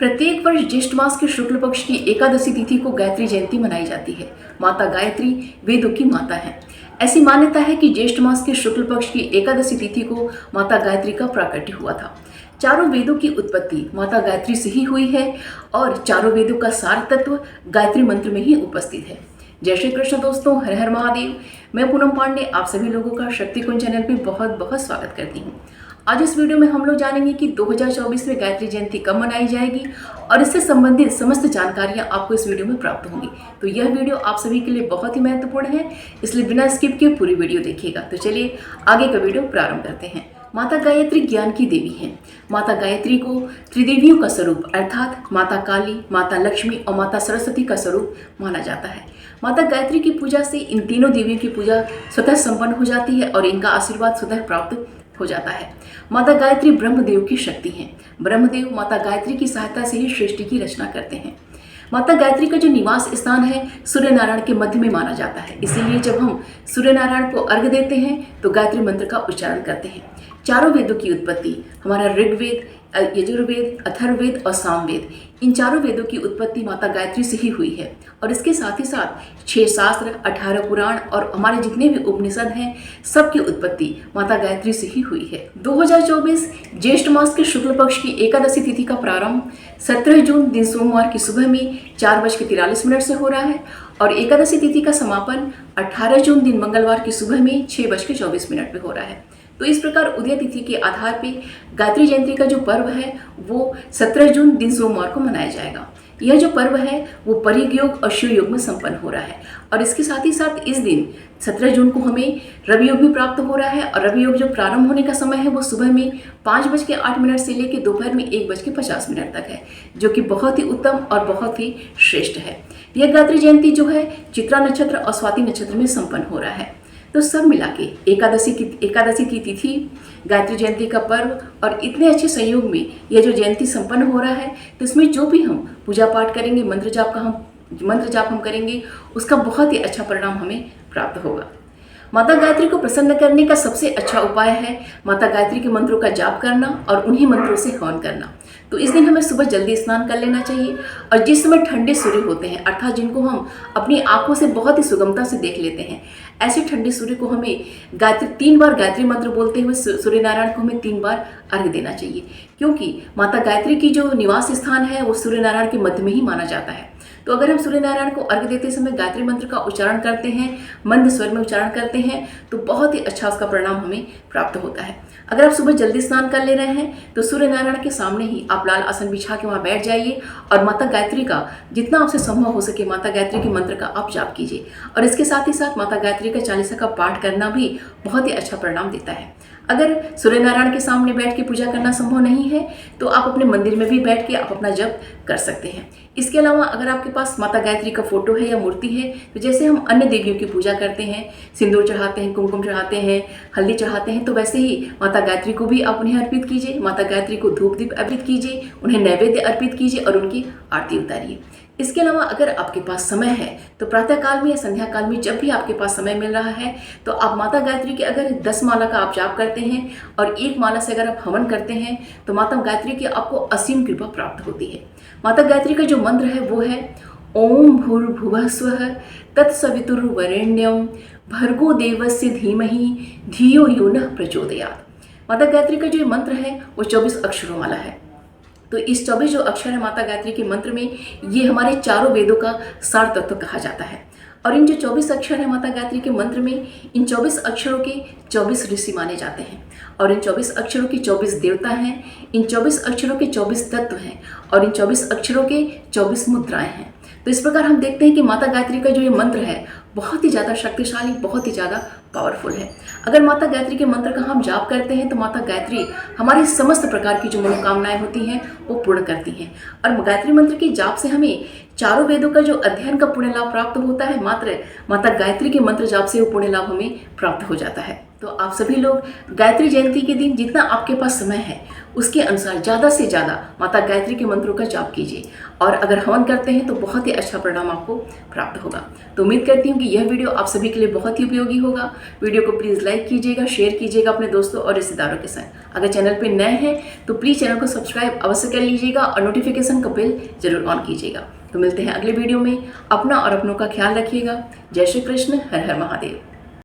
प्रत्येक वर्ष ज्येष्ठ मास के शुक्ल पक्ष की एकादशी तिथि को गायत्री जयंती मनाई जाती है। माता गायत्री वेदों की माता है। ऐसी मान्यता है कि ज्येष्ठ मास के शुक्ल पक्ष की एकादशी तिथि को माता गायत्री का प्राकट्य हुआ था। चारों वेदों की उत्पत्ति माता गायत्री से ही हुई है और चारों वेदों का सार तत्व गायत्री मंत्र में ही उपस्थित है। जय श्री कृष्ण दोस्तों, हर हर महादेव। मैं पूनम पांडे आप सभी लोगों का शक्ति कुंज चैनल पे बहुत बहुत स्वागत करती हूँ। आज इस वीडियो में हम लोग जानेंगे कि 2024 में गायत्री जयंती कब मनाई जाएगी और इससे संबंधित समस्त जानकारियां आपको इस वीडियो में प्राप्त होंगी। तो यह वीडियो आप सभी के लिए बहुत ही महत्वपूर्ण है, इसलिए बिना स्किप किए पूरी वीडियो देखिएगा। तो चलिए आगे का वीडियो प्रारंभ करते हैं। माता गायत्री ज्ञान की देवी हैं। माता गायत्री को त्रिदेवियों का स्वरूप अर्थात माता काली, माता लक्ष्मी और माता सरस्वती का स्वरूप माना जाता है। माता गायत्री की पूजा से इन तीनों देवियों की पूजा स्वतः संपन्न हो जाती है और इनका आशीर्वाद स्वतः प्राप्त हो जाता है। माता गायत्री ब्रह्मदेव की शक्ति हैं। ब्रह्मदेव माता गायत्री की सहायता से ही सृष्टि की रचना करते हैं। माता गायत्री का जो निवास स्थान है सूर्य नारायण के मध्य में माना जाता है, इसीलिए जब हम सूर्य नारायण को अर्घ्य देते हैं तो गायत्री मंत्र का उच्चारण करते हैं। चारों वेदों की उत्पत्ति हमारा ऋग्वेद, यजुर्वेद, अथर्ववेद और सामवेद, इन चारों वेदों की उत्पत्ति माता गायत्री से ही हुई है। और इसके साथ ही साथ 6 शास्त्र, 18 पुराण और हमारे जितने भी उपनिषद हैं सबकी उत्पत्ति माता गायत्री से ही हुई है। 2024 ज्येष्ठ मास के शुक्ल पक्ष की एकादशी तिथि का प्रारंभ 17 जून दिन सोमवार की सुबह में 4:43 से हो रहा है और एकादशी तिथि का समापन 18 जून दिन मंगलवार की सुबह में 6:24 पे हो रहा है। तो इस प्रकार उदय तिथि के आधार पे गायत्री जयंती का जो पर्व है वो 17 जून दिन सोमवार को मनाया जाएगा। यह जो पर्व है वो परिग योग और शिव योग में संपन्न हो रहा है और इसके साथ ही साथ इस दिन 17 जून को हमें रवि योग भी प्राप्त हो रहा है और रवि योग जो प्रारंभ होने का समय है वो सुबह में 5:08 से लेकर दोपहर में 1:50 तक है, जो कि बहुत ही उत्तम और बहुत ही श्रेष्ठ है। यह गायत्री जयंती जो है चित्रा नक्षत्र और स्वाति नक्षत्र में संपन्न हो रहा है। तो सब मिला के एकादशी की तिथि, गायत्री जयंती का पर्व और इतने अच्छे संयोग में यह जो जयंती संपन्न हो रहा है, तो इसमें जो भी हम पूजा पाठ करेंगे, मंत्र जाप हम करेंगे, उसका बहुत ही अच्छा परिणाम हमें प्राप्त होगा। माता गायत्री को प्रसन्न करने का सबसे अच्छा उपाय है माता गायत्री के मंत्रों का जाप करना और उन्हीं मंत्रों से हवन करना। तो इस दिन हमें सुबह जल्दी स्नान कर लेना चाहिए और जिस समय ठंडे सूर्य होते हैं अर्थात जिनको हम अपनी आंखों से बहुत ही सुगमता से देख लेते हैं, ऐसे ठंडे सूर्य को हमें 3 बार गायत्री मंत्र बोलते हुए सूर्य नारायण को हमें 3 बार अर्घ्य देना चाहिए, क्योंकि माता गायत्री की जो निवास स्थान है वो सूर्य नारायण के मध्य में ही माना जाता है। तो अगर हम सूर्य नारायण को अर्घ्य देते समय गायत्री मंत्र का उच्चारण करते हैं, मंद स्वर में उच्चारण करते हैं, तो बहुत ही अच्छा उसका परिणाम हमें प्राप्त होता है। अगर आप सुबह जल्दी स्नान कर ले रहे हैं तो सूर्य नारायण के सामने ही आप लाल आसन बिछा के वहाँ बैठ जाइए और माता गायत्री का जितना आपसे संभव हो सके माता गायत्री के मंत्र का आप जाप कीजिए और इसके साथ ही साथ माता गायत्री का चालीसा का पाठ करना भी बहुत ही अच्छा परिणाम देता है। अगर सूर्य नारायण के सामने बैठ के पूजा करना संभव नहीं है तो आप अपने मंदिर में भी बैठ के आप अपना जप कर सकते हैं। इसके अलावा अगर आपके पास माता गायत्री का फोटो है या मूर्ति है, तो जैसे हम अन्य देवियों की पूजा करते हैं, सिंदूर चढ़ाते हैं, कुमकुम चढ़ाते हैं, हल्दी चढ़ाते हैं, तो वैसे ही माता गायत्री को भी आप उन्हें अर्पित कीजिए। माता गायत्री को धूप दीप अर्पित कीजिए, उन्हें नैवेद्य अर्पित कीजिए और उनकी आरती उतारिए। इसके अलावा अगर आपके पास समय है तो प्रातः काल में या संध्या काल में जब भी आपके पास समय मिल रहा है तो आप माता गायत्री के अगर 10 माला का आप जाप करते हैं और 1 माला से अगर आप हवन करते हैं तो माता गायत्री की आपको असीम कृपा प्राप्त होती है। माता गायत्री का जो मंत्र है वो है ओम भूर्भुवः स्वः तत्सवितुर्वरेण्यं भर्गो देवस्य धीमहि धियो यो नः प्रचोदयात्। माता गायत्री का जो मंत्र है वो 24 अक्षरों वाला है। तो इस 24 जो अक्षर है माता गायत्री के मंत्र में, ये हमारे चारों वेदों का सार तत्व कहा जाता है। और इन जो 24 अक्षर है माता गायत्री के मंत्र में, इन 24 अक्षरों के 24 ऋषि माने जाते हैं और इन 24 अक्षरों के 24 देवता हैं, इन 24 अक्षरों के 24 तत्व हैं और इन 24 अक्षरों के 24 मुद्राएं हैं। तो इस प्रकार हम देखते हैं कि माता गायत्री का जो ये मंत्र है बहुत ही ज़्यादा शक्तिशाली, बहुत ही ज़्यादा पावरफुल है। अगर माता गायत्री के मंत्र का हम जाप करते हैं तो माता गायत्री हमारी समस्त प्रकार की जो मनोकामनाएं होती हैं वो पूर्ण करती हैं और गायत्री मंत्र के जाप से हमें चारों वेदों का जो अध्ययन का पुण्य लाभ प्राप्त होता है, मात्र माता गायत्री के मंत्र जाप से वो पुण्य लाभ हमें प्राप्त हो जाता है। तो आप सभी लोग गायत्री जयंती के दिन जितना आपके पास समय है उसके अनुसार ज़्यादा से ज़्यादा माता गायत्री के मंत्रों का जाप कीजिए और अगर हवन करते हैं तो बहुत ही अच्छा परिणाम आपको प्राप्त होगा। तो उम्मीद करती हूँ कि यह वीडियो आप सभी के लिए बहुत ही उपयोगी होगा। वीडियो को प्लीज़ लाइक कीजिएगा, शेयर कीजिएगा अपने दोस्तों और रिश्तेदारों के साथ। अगर चैनल पर नए हैं तो प्लीज़ चैनल को सब्सक्राइब अवश्य कर लीजिएगा और नोटिफिकेशन का बेल जरूर ऑन कीजिएगा। तो मिलते हैं अगले वीडियो में। अपना और अपनों का ख्याल रखिएगा। जय श्री कृष्ण, हर हर महादेव।